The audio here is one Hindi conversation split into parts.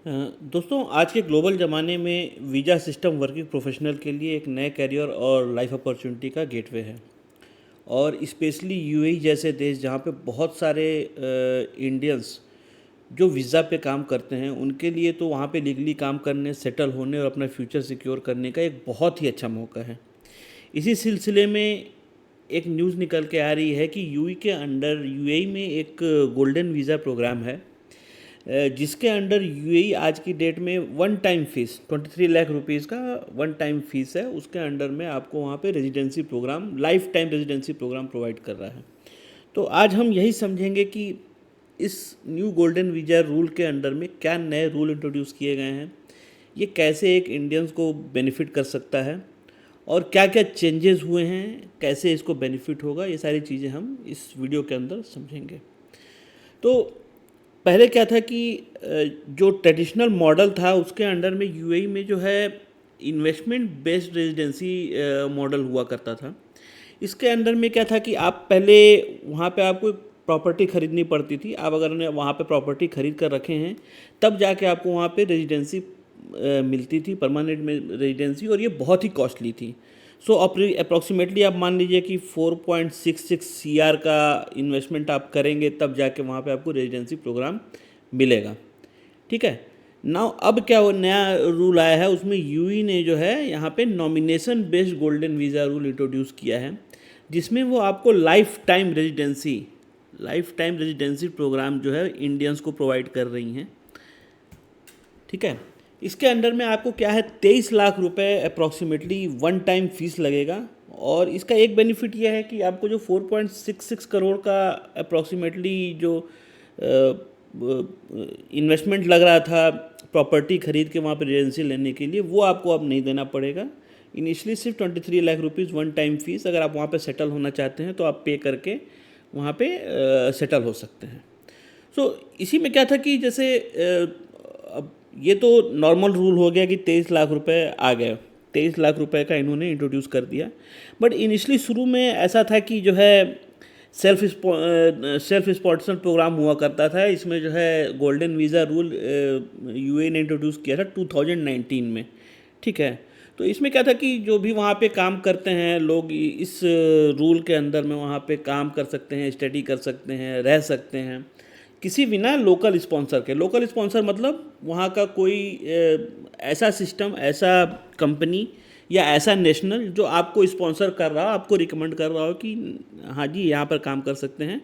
दोस्तों आज के ग्लोबल ज़माने में वीज़ा सिस्टम वर्किंग प्रोफेशनल के लिए एक नए करियर और लाइफ अपॉर्चुनिटी का गेटवे है। और स्पेशली यूएई जैसे देश जहाँ पे बहुत सारे इंडियंस जो वीज़ा पे काम करते हैं, उनके लिए तो वहाँ पे लीगली काम करने, सेटल होने और अपना फ्यूचर सिक्योर करने का एक बहुत ही अच्छा मौका है। इसी सिलसिले में एक न्यूज़ निकल के आ रही है कि यूएई के अंडर यूएई में एक गोल्डन वीज़ा प्रोग्राम है, जिसके अंडर यूएई आज की डेट में one time fees 23 lakh rupees का वन टाइम फ़ीस है। उसके अंडर में आपको वहाँ पे residency programme, lifetime residency programme provide कर रहा है। तो आज हम यही समझेंगे कि इस न्यू गोल्डन वीज़ा रूल के अंडर में क्या नए रूल इंट्रोड्यूस किए गए हैं, ये कैसे एक इंडियंस को बेनिफिट कर सकता है और क्या क्या चेंजेस हुए हैं, कैसे इसको बेनिफिट होगा, ये सारी चीज़ें हम इस वीडियो के अंदर समझेंगे। तो पहले क्या था कि जो ट्रेडिशनल मॉडल था उसके अंडर में यूएई में जो है इन्वेस्टमेंट बेस्ड रेजिडेंसी मॉडल हुआ करता था। इसके अंडर में क्या था कि आप पहले वहाँ पे आपको प्रॉपर्टी खरीदनी पड़ती थी। आप अगर ने वहाँ पे प्रॉपर्टी खरीद कर रखे हैं तब जाके आपको वहाँ पे रेजिडेंसी मिलती थी, परमानेंट में रेजिडेंसी, और ये बहुत ही कॉस्टली थी। सो अप्रॉक्सीमेटली आप मान लीजिए कि 4.66 सीआर का इन्वेस्टमेंट आप करेंगे तब जाके वहाँ पे आपको रेजिडेंसी प्रोग्राम मिलेगा। ठीक है। नाउ अब क्या नया रूल आया है, उसमें यूई ने जो है यहाँ पे nomination based golden visa rule introduce किया है, जिसमें वो आपको लाइफ टाइम रेजिडेंसी प्रोग्राम जो है इंडियंस को प्रोवाइड कर रही हैं। ठीक है। इसके अंडर में आपको क्या है, 23 लाख रुपए अप्रॉक्सीमेटली वन टाइम फीस लगेगा। और इसका एक बेनिफिट यह है कि आपको जो 4.66 करोड़ का अप्रॉक्सीमेटली जो इन्वेस्टमेंट लग रहा था प्रॉपर्टी खरीद के वहाँ पर रेजिडेंसी लेने के लिए, वो आपको अब नहीं देना पड़ेगा। इनिशियली सिर्फ 23 lakh rupees one time fees, अगर आप वहाँ पे सेटल होना चाहते हैं तो आप पे करके वहाँ पे सेटल हो सकते हैं। सो इसी में क्या था कि जैसे अब ये तो नॉर्मल रूल हो गया कि 23 लाख रुपए आ गए, 23 लाख रुपए का इन्होंने इंट्रोड्यूस कर दिया। बट इनिशली शुरू में ऐसा था कि जो है सेल्फ स्पॉन्सर्ड प्रोग्राम हुआ करता था। इसमें जो है गोल्डन वीज़ा रूल यूए ने इंट्रोड्यूस किया था 2019 में। ठीक है। तो इसमें क्या था कि जो भी वहाँ पे काम करते हैं लोग इस रूल के अंदर में वहाँ पे काम कर सकते हैं, स्टडी कर सकते हैं, रह सकते हैं किसी बिना लोकल स्पॉन्सर के। लोकल स्पॉन्सर मतलब वहाँ का कोई ऐसा सिस्टम, ऐसा कंपनी या ऐसा नेशनल जो आपको स्पॉन्सर कर रहा हो, आपको रिकमेंड कर रहा हो कि हाँ जी यहाँ पर काम कर सकते हैं,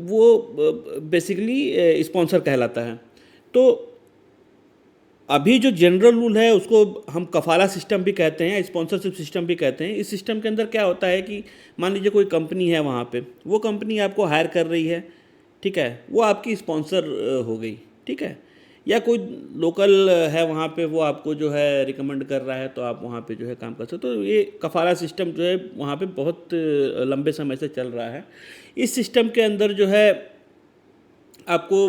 वो बेसिकली स्पॉन्सर कहलाता है। तो अभी जो जनरल रूल है उसको हम कफाला सिस्टम भी कहते हैं, स्पॉन्सरशिप सिस्टम भी कहते हैं। इस सिस्टम के अंदर क्या होता है कि मान लीजिए कोई कंपनी है वहाँ पे, वो कंपनी आपको हायर कर रही है। ठीक है। वो आपकी स्पॉन्सर हो गई। ठीक है। या कोई लोकल है वहाँ पे, वो आपको जो है रिकमेंड कर रहा है तो आप वहाँ पे जो है काम कर सकते हो। तो ये कफाला सिस्टम जो है वहाँ पे बहुत लंबे समय से चल रहा है। इस सिस्टम के अंदर जो है आपको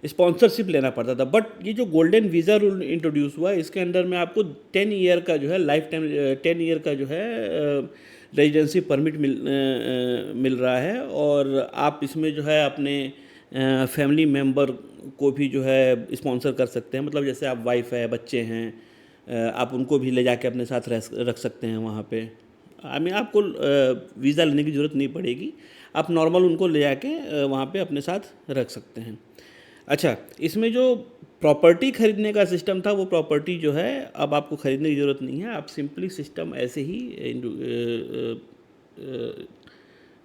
स्पॉन्सरशिप लेना पड़ता था। बट ये जो गोल्डन वीज़ा रूल इंट्रोड्यूस हुआ, इसके अंदर में आपको 10 ईयर का जो है लाइफ टाइम 10 ईयर का जो है रेजिडेंसी परमिट मिल रहा है। और आप इसमें जो है अपने फैमिली मेम्बर को भी जो है स्पॉन्सर कर सकते हैं। मतलब जैसे आप वाइफ है, बच्चे हैं, आप उनको भी ले जाके अपने साथ रख सकते हैं वहाँ पे। आई मीन आपको वीज़ा लेने की ज़रूरत नहीं पड़ेगी, आप नॉर्मल उनको ले जाके वहाँ पे अपने साथ रख सकते हैं। अच्छा, इसमें जो प्रॉपर्टी खरीदने का सिस्टम था, वो प्रॉपर्टी जो है अब आपको खरीदने की ज़रूरत नहीं है, आप सिंपली सिस्टम ऐसे ही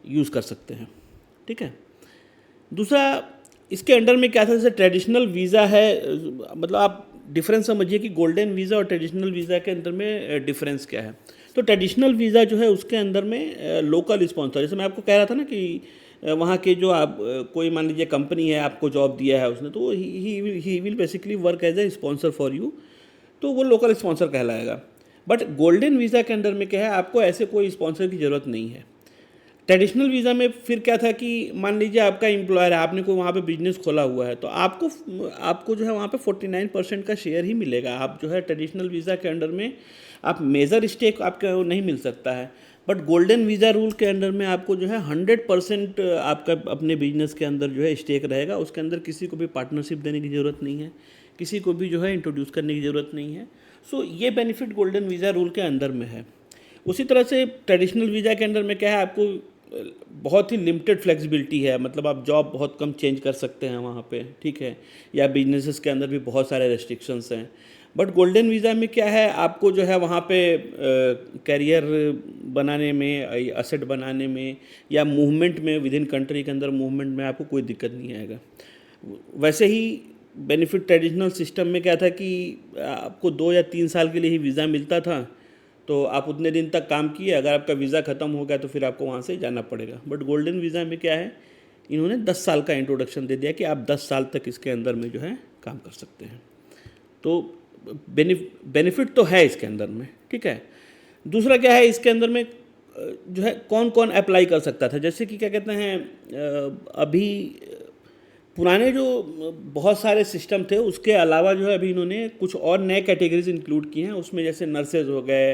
यूज़ कर सकते हैं। ठीक है। दूसरा, इसके अंडर में क्या था, जैसे ट्रेडिशनल वीज़ा है, मतलब आप डिफरेंस समझिए कि गोल्डन वीज़ा और ट्रेडिशनल वीज़ा के अंदर में डिफरेंस क्या है। तो ट्रेडिशनल वीज़ा जो है उसके अंदर में लोकल स्पॉन्सर, जैसे मैं आपको कह रहा था ना कि वहाँ के जो आप कोई मान लीजिए कंपनी है, आपको जॉब दिया है उसने, तो ही will basically work as a sponsor for you, तो वो लोकल स्पॉन्सर कहलाएगा। बट गोल्डन वीज़ा के अंदर में क्या है, आपको ऐसे कोई स्पॉन्सर की ज़रूरत नहीं है। ट्रेडिशनल वीज़ा में फिर क्या था कि मान लीजिए आपका एम्प्लॉयर है, आपने कोई वहाँ पे बिजनेस खोला हुआ है, तो आपको जो है वहाँ पे 49% का शेयर ही मिलेगा। आप जो है ट्रेडिशनल वीज़ा के अंडर में आप मेजर स्टेक आपका नहीं मिल सकता है। बट गोल्डन वीज़ा रूल के अंडर में आपको जो है 100% आपका अपने बिजनेस के अंदर जो है स्टेक रहेगा। उसके अंदर किसी को भी पार्टनरशिप देने की ज़रूरत नहीं है, किसी को भी जो है इंट्रोड्यूस करने की ज़रूरत नहीं है। सो ये बेनिफिट गोल्डन वीज़ा रूल के अंदर में है। उसी तरह से ट्रेडिशनल वीज़ा के अंदर में क्या है, आपको बहुत ही लिमिटेड फ्लेक्सिबिलिटी है, मतलब आप जॉब बहुत कम चेंज कर सकते हैं वहाँ पे, ठीक है, या बिजनेसेस के अंदर भी बहुत सारे रेस्ट्रिक्शंस हैं। बट गोल्डन वीज़ा में क्या है, आपको जो है वहाँ पे करियर बनाने में, असेट बनाने में या मूवमेंट में, विद इन कंट्री के अंदर मूवमेंट में आपको कोई दिक्कत नहीं आएगा। वैसे ही बेनिफिट ट्रेडिशनल सिस्टम में क्या था कि आपको 2 या 3 साल के लिए ही वीज़ा मिलता था, तो आप उतने दिन तक काम किए, अगर आपका वीज़ा ख़त्म हो गया तो फिर आपको वहाँ से जाना पड़ेगा। बट गोल्डन वीज़ा में क्या है, इन्होंने 10 साल का इंट्रोडक्शन दे दिया कि आप 10 साल तक इसके अंदर में जो है काम कर सकते हैं। तो बेनिफिट तो है इसके अंदर में, ठीक है। दूसरा क्या है, इसके अंदर में जो है कौन कौन अप्लाई कर सकता था, जैसे कि क्या कहते हैं, अभी पुराने जो बहुत सारे सिस्टम थे उसके अलावा जो है अभी इन्होंने कुछ और नए कैटेगरीज इंक्लूड किए हैं। उसमें जैसे नर्सेज हो गए,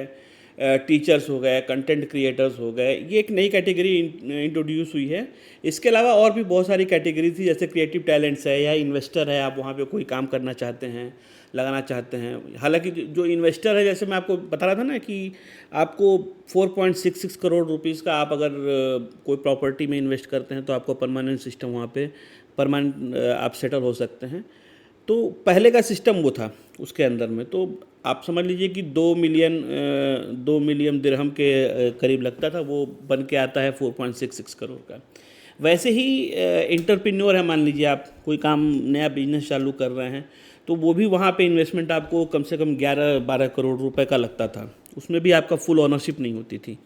टीचर्स हो गए, कंटेंट क्रिएटर्स हो गए, ये एक नई कैटेगरी इंट्रोड्यूस हुई है। इसके अलावा और भी बहुत सारी कैटेगरी थी, जैसे क्रिएटिव टैलेंट्स है या इन्वेस्टर है, आप वहाँ पे कोई काम करना चाहते हैं, लगाना चाहते हैं। हालांकि जो इन्वेस्टर है, जैसे मैं आपको बता रहा था ना कि आपको 4.66 करोड़ रुपीज़ का आप अगर कोई प्रॉपर्टी में इन्वेस्ट करते हैं तो आपको परमानेंट सिस्टम वहाँ पे परमानेंट आप सेटल हो सकते हैं। तो पहले का सिस्टम वो था उसके अंदर में, तो आप समझ लीजिए कि 2 मिलियन दिरहम के करीब लगता था, वो बन के आता है 4.66 करोड़ का। वैसे ही एंटरप्रेन्योर है, मान लीजिए आप कोई काम नया बिजनेस चालू कर रहे हैं, तो वो भी वहाँ पे इन्वेस्टमेंट आपको कम से कम 11-12 करोड़ रुपए का लगता था। उसमें भी आपका फुल ओनरशिप नहीं होती थी,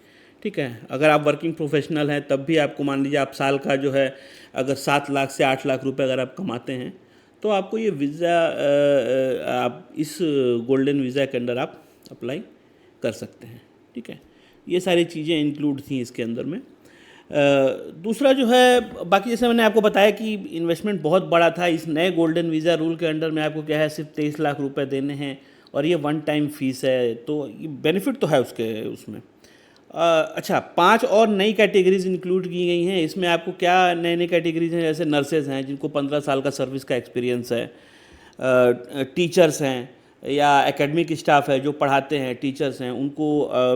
ठीक है। अगर आप वर्किंग प्रोफेशनल हैं तब भी आपको मान लीजिए आप साल का जो है अगर 7 लाख से 8 लाख रुपए अगर आप कमाते हैं तो आपको ये वीज़ा आप इस गोल्डन वीज़ा के अंदर आप अप्लाई कर सकते हैं, ठीक है। ये सारी चीज़ें इंक्लूड थी इसके अंदर में। दूसरा जो है, बाकी जैसे मैंने आपको बताया कि इन्वेस्टमेंट बहुत बड़ा था। इस नए गोल्डन वीज़ा रूल के अंडर में आपको क्या है, सिर्फ 23 लाख रुपए देने हैं और ये वन टाइम फीस है, तो ये बेनिफिट तो है उसके उसमें। अच्छा, 5 और नई कैटेगरीज इंक्लूड की गई हैं। इसमें आपको क्या नए नए कैटेगरीज हैं, जैसे नर्सेज हैं जिनको 15 साल का सर्विस का एक्सपीरियंस है, टीचर्स हैं या एकेडमिक स्टाफ है जो पढ़ाते हैं, टीचर्स हैं, उनको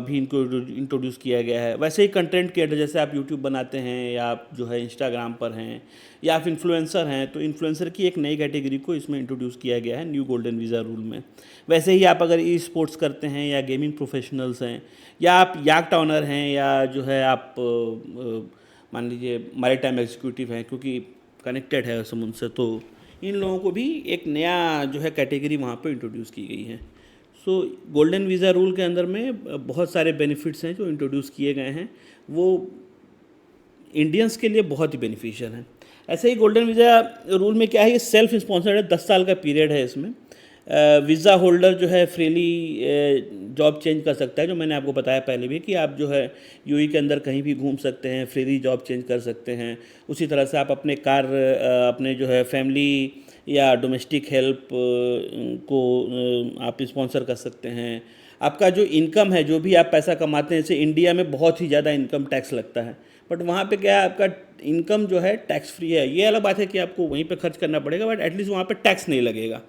भी इनको इंट्रोड्यूस किया गया है। वैसे ही कंटेंट क्रिएटर, जैसे आप यूट्यूब बनाते हैं या आप जो है इंस्टाग्राम पर हैं या आप इन्फ्लुएंसर हैं, तो इन्फ्लुएंसर की एक नई कैटेगरी को इसमें इंट्रोड्यूस किया गया है न्यू गोल्डन वीज़ा रूल में। वैसे ही आप अगर ई स्पोर्ट्स करते हैं या गेमिंग प्रोफेशनल्स हैं या आप याक्ट ऑनर हैं या जो है आप मान लीजिए मैरीटाइम एग्जीक्यूटिव हैं, क्योंकि कनेक्टेड है समुद्र से, तो इन लोगों को भी एक नया जो है कैटेगरी वहाँ पे इंट्रोड्यूस की गई है। सो गोल्डन वीज़ा रूल के अंदर में बहुत सारे बेनिफिट्स हैं जो इंट्रोड्यूस किए गए हैं, वो इंडियंस के लिए बहुत ही बेनिफिशियल हैं। ऐसे ही गोल्डन वीज़ा रूल में क्या है, ये सेल्फ स्पॉन्सर्ड है, 10 साल का पीरियड है इसमें। वीज़ा होल्डर जो है फ्रीली जॉब चेंज कर सकता है, जो मैंने आपको बताया पहले भी कि आप जो है यूएई के अंदर कहीं भी घूम सकते हैं, फ्रीली जॉब चेंज कर सकते हैं। उसी तरह से आप अपने अपने जो है फैमिली या डोमेस्टिक हेल्प को आप स्पॉन्सर कर सकते हैं। आपका जो इनकम है, जो भी आप पैसा कमाते हैं, जैसे इंडिया में बहुत ही ज़्यादा इनकम टैक्स लगता है, बट वहाँ पे क्या है, आपका इनकम जो है टैक्स फ्री है। ये अलग बात है कि आपको वहीं पे खर्च करना पड़ेगा, बट एटलीस्ट वहाँ पे टैक्स नहीं लगेगा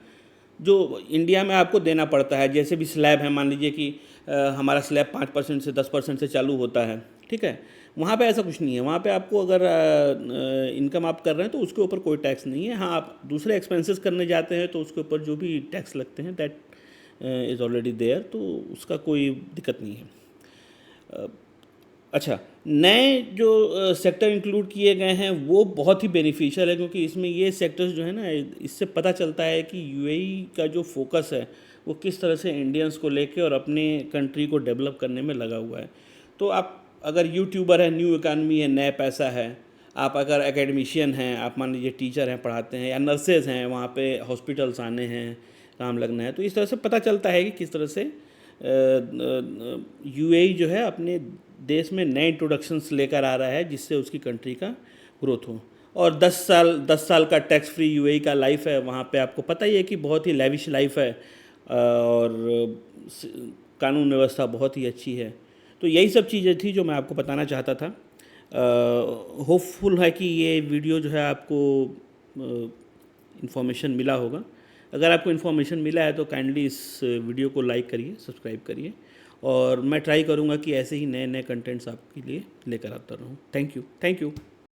जो इंडिया में आपको देना पड़ता है। जैसे भी स्लैब है, मान लीजिए कि हमारा स्लैब 5% से 10% से चालू होता है, ठीक है। वहाँ पे ऐसा कुछ नहीं है। वहाँ पे आपको अगर इनकम आप कर रहे हैं तो उसके ऊपर कोई टैक्स नहीं है। हाँ, आप दूसरे एक्सपेंसेस करने जाते हैं तो उसके ऊपर जो भी टैक्स लगते हैं दैट इज़ ऑलरेडी देयर, तो उसका कोई दिक्कत नहीं है। अच्छा, नए जो सेक्टर इंक्लूड किए गए हैं वो बहुत ही बेनिफिशियल है, क्योंकि इसमें ये सेक्टर्स जो है ना, इससे पता चलता है कि यूएई का जो फोकस है वो किस तरह से इंडियंस को लेके और अपने कंट्री को डेवलप करने में लगा हुआ है। तो आप अगर यूट्यूबर है, न्यू इकानमी है, नया पैसा है, आप अगर एकेडमिशियन हैं, आप मान लीजिए टीचर हैं, पढ़ाते हैं, या नर्सेज हैं, वहाँ पे हॉस्पिटल्स आने हैं, काम लगना है, तो इस तरह से पता चलता है कि किस तरह से यूएई जो है अपने देश में नए इंट्रोडक्शंस लेकर आ रहा है जिससे उसकी कंट्री का ग्रोथ हो। और 10 साल का टैक्स फ्री यूएई का लाइफ है। वहाँ पे आपको पता ही है कि बहुत ही लैविश लाइफ है और कानून व्यवस्था बहुत ही अच्छी है। तो यही सब चीज़ें थी जो मैं आपको बताना चाहता था। होपफुल है कि ये वीडियो जो है आपको इन्फॉर्मेशन मिला होगा। अगर आपको इन्फॉर्मेशन मिला है तो काइंडली इस वीडियो को लाइक करिए, सब्सक्राइब करिए, और मैं ट्राई करूँगा कि ऐसे ही नए नए कंटेंट्स आपके लिए लेकर आता रहूँ। Thank you.